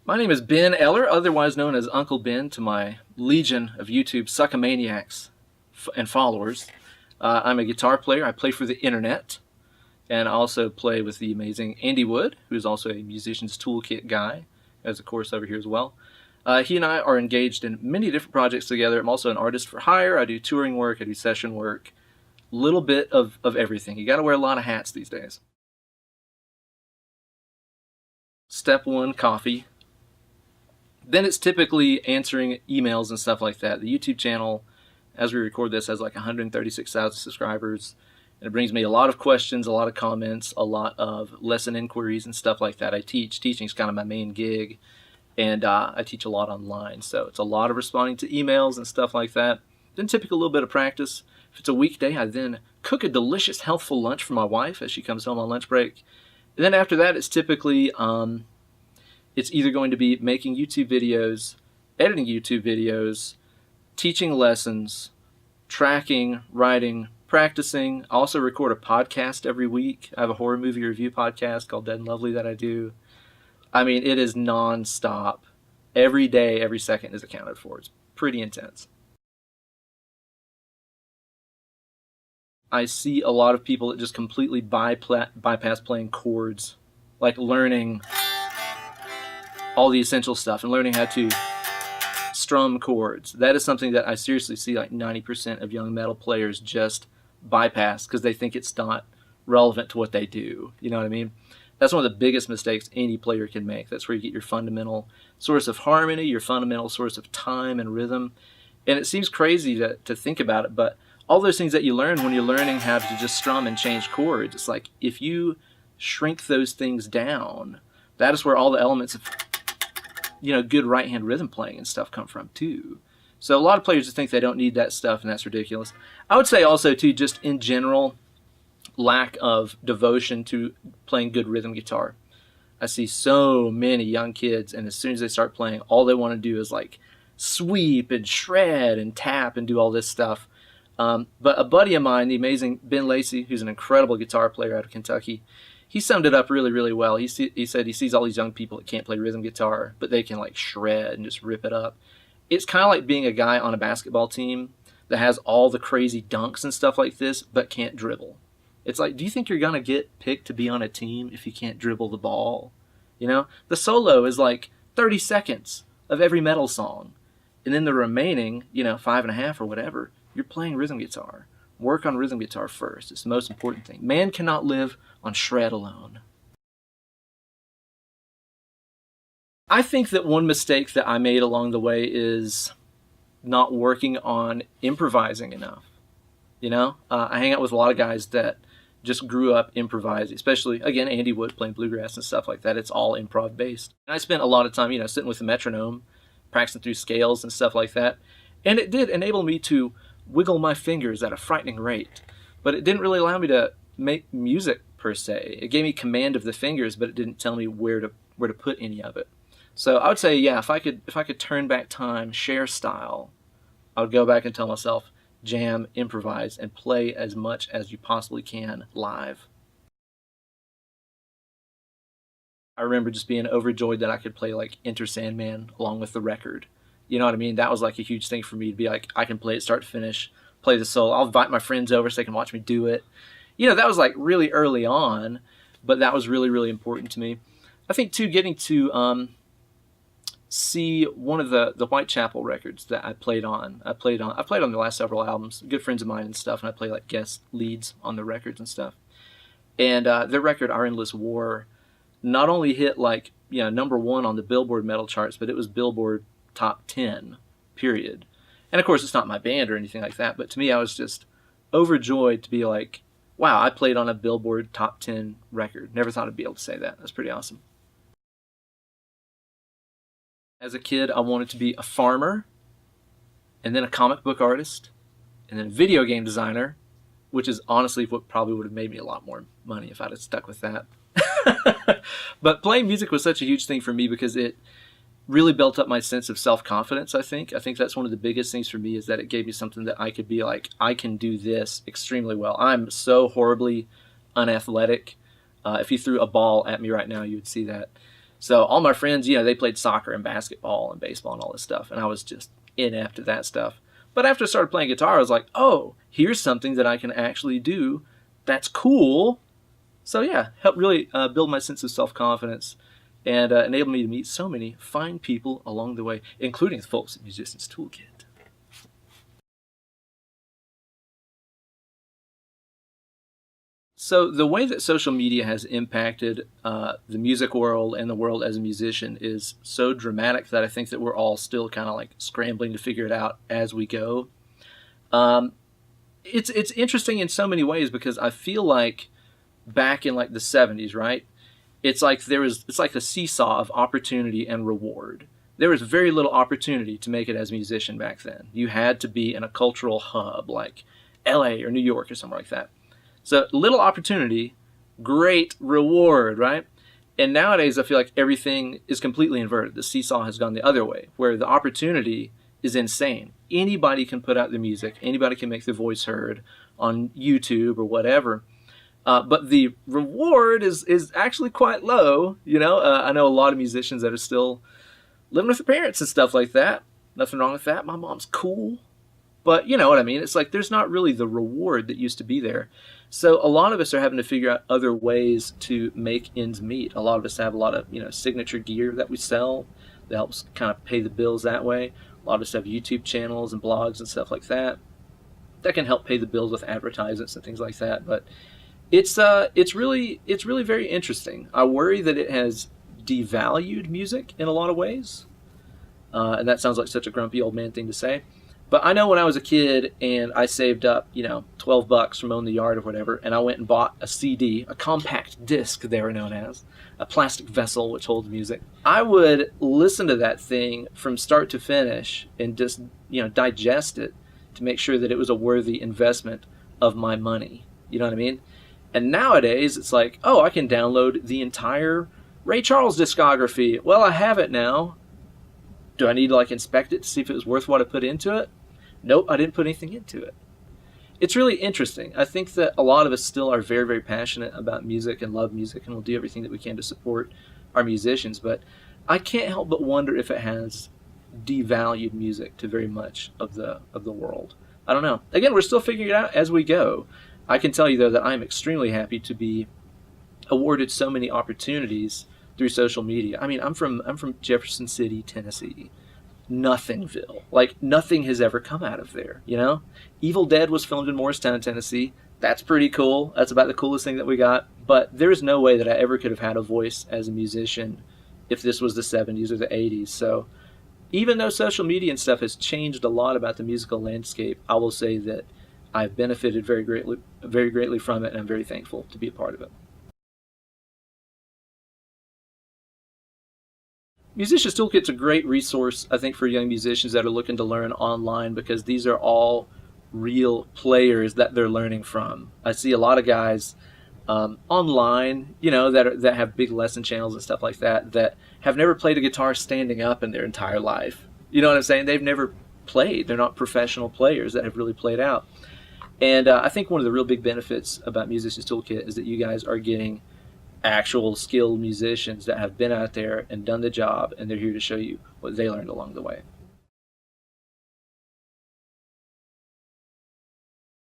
My name is Ben Eller, otherwise known as Uncle Ben to my legion of YouTube suckamaniacs and followers. I'm a guitar player. I play for the internet, and I also play with the amazing Andy Wood, who is also a musician's toolkit guy, as of course over here as well. He and I are engaged in many different projects together. I'm also an artist for hire. I do touring work. I do session work. Little bit of everything. You got to wear a lot of hats these days. Step one, coffee. Then it's typically answering emails and stuff like that. The YouTube channel, as we record this, has like 136,000 subscribers. And it brings me a lot of questions, a lot of comments, a lot of lesson inquiries and stuff like that. I teach. Teaching is kind of my main gig. And I teach a lot online. So it's a lot of responding to emails and stuff like that. Then typically a little bit of practice. If it's a weekday, I then cook a delicious, healthful lunch for my wife as she comes home on lunch break. And then after that, it's typically... it's either going to be making YouTube videos, editing YouTube videos, teaching lessons, tracking, writing, practicing. I also record a podcast every week. I have a horror movie review podcast called Dead and Lovely that I do. I mean, it is non-stop. Every day, every second is accounted for. It's pretty intense. I see a lot of people that just completely bypass playing chords, like learning all the essential stuff and learning how to strum chords. That is something that I seriously see like 90% of young metal players just bypass because they think it's not relevant to what they do. You know what I mean? That's one of the biggest mistakes any player can make. That's where you get your fundamental source of harmony, your fundamental source of time and rhythm. And it seems crazy to think about it, but all those things that you learn when you're learning how to just strum and change chords, it's like if you shrink those things down, that is where all the elements of good right-hand rhythm playing and stuff come from too. So a lot of players just think they don't need that stuff, and that's ridiculous. I would say also too, just in general, lack of devotion to playing good rhythm guitar. I see so many young kids, and as soon as they start playing, all they want to do is like sweep and shred and tap and do all this stuff. But a buddy of mine, the amazing Ben Lacey, who's an incredible guitar player out of Kentucky, he summed it up really, really well. He said he sees all these young people that can't play rhythm guitar, but they can like shred and just rip it up. It's kind of like being a guy on a basketball team that has all the crazy dunks and stuff like this, but can't dribble. It's like, do you think you're going to get picked to be on a team if you can't dribble the ball? The solo is like 30 seconds of every metal song. And then the remaining, 5.5 or whatever, you're playing rhythm guitar. Work on rhythm guitar first. It's the most important thing. Man cannot live on shred alone. I think that one mistake that I made along the way is not working on improvising enough. I hang out with a lot of guys that just grew up improvising, especially, again, Andy Wood playing bluegrass and stuff like that. It's all improv based. And I spent a lot of time, sitting with the metronome, practicing through scales and stuff like that. And it did enable me to wiggle my fingers at a frightening rate. But it didn't really allow me to make music per se. It gave me command of the fingers, but it didn't tell me where to put any of it. So I would say, yeah, if I could turn back time, share style, I would go back and tell myself, jam, improvise, and play as much as you possibly can live. I remember just being overjoyed that I could play like Enter Sandman along with the record. You know what I mean? That was like a huge thing for me to be like, I can play it start to finish, play the solo. I'll invite my friends over so they can watch me do it. That was like really early on, but that was really, really important to me. I think too, getting to see one of the Whitechapel records that I played on. I played on the last several albums, good friends of mine and stuff, and I play like guest leads on the records and stuff. And their record, Our Endless War, not only hit like, #1 on the Billboard metal charts, but it was Billboard top 10, period. And of course, it's not my band or anything like that, but to me, I was just overjoyed to be like, wow, I played on a Billboard top 10 record. Never thought I'd be able to say that. That's pretty awesome. As a kid, I wanted to be a farmer, and then a comic book artist, and then a video game designer, which is honestly what probably would have made me a lot more money if I'd have stuck with that. But playing music was such a huge thing for me because it really built up my sense of self-confidence, I think. I think that's one of the biggest things for me, is that it gave me something that I could be like, I can do this extremely well. I'm so horribly unathletic. If you threw a ball at me right now, you would see that. So all my friends, they played soccer and basketball and baseball and all this stuff, and I was just inept at that stuff. But after I started playing guitar, I was like, oh, here's something that I can actually do that's cool. So yeah, helped really build my sense of self-confidence and enabled me to meet so many fine people along the way, including the folks at Musicians Toolkit. So the way that social media has impacted the music world and the world as a musician is so dramatic that I think that we're all still kind of like scrambling to figure it out as we go. Um, it's interesting in so many ways because I feel like back in like the 70s, right? It's like a seesaw of opportunity and reward. There was very little opportunity to make it as a musician back then. You had to be in a cultural hub like LA or New York or somewhere like that. So little opportunity, great reward, right? And nowadays I feel like everything is completely inverted. The seesaw has gone the other way, where the opportunity is insane. Anybody can put out the music. Anybody can make their voice heard on YouTube or whatever. But the reward is actually quite low. I know a lot of musicians that are still living with their parents and stuff like that. Nothing wrong with that. My mom's cool. But you know what I mean? It's like there's not really the reward that used to be there. So a lot of us are having to figure out other ways to make ends meet. A lot of us have a lot of, signature gear that we sell that helps kind of pay the bills that way. A lot of us have YouTube channels and blogs and stuff like that that can help pay the bills with advertisements and things like that. But it's really very interesting. I worry that it has devalued music in a lot of ways, and that sounds like such a grumpy old man thing to say. But I know when I was a kid and I saved up, $12 from mowing the yard or whatever, and I went and bought a CD, a compact disc they were known as, a plastic vessel which holds music. I would listen to that thing from start to finish and just, digest it to make sure that it was a worthy investment of my money. You know what I mean? And nowadays it's like, oh, I can download the entire Ray Charles discography. Well, I have it now. Do I need to inspect it to see if it was worth what I put into it? Nope, I didn't put anything into it. It's really interesting. I think that a lot of us still are very, very passionate about music and love music, and we'll do everything that we can to support our musicians. But I can't help but wonder if it has devalued music to very much of the world. I don't know. Again, we're still figuring it out as we go. I can tell you though that I'm extremely happy to be awarded so many opportunities through social media. I mean, I'm from Jefferson City, Tennessee. Nothingville. Nothing has ever come out of there, Evil Dead was filmed in Morristown, Tennessee. That's pretty cool. That's about the coolest thing that we got. But there's no way that I ever could have had a voice as a musician if this was the 70s or the 80s. So even though social media and stuff has changed a lot about the musical landscape, I will say that I've benefited very greatly from it, and I'm very thankful to be a part of it. Musicians Toolkit's a great resource, I think, for young musicians that are looking to learn online, because these are all real players that they're learning from. I see a lot of guys online, that have big lesson channels and stuff like that have never played a guitar standing up in their entire life. You know what I'm saying? They've never played. They're not professional players that have really played out. And I think one of the real big benefits about Musicians Toolkit is that you guys are getting actual skilled musicians that have been out there and done the job, and they're here to show you what they learned along the way.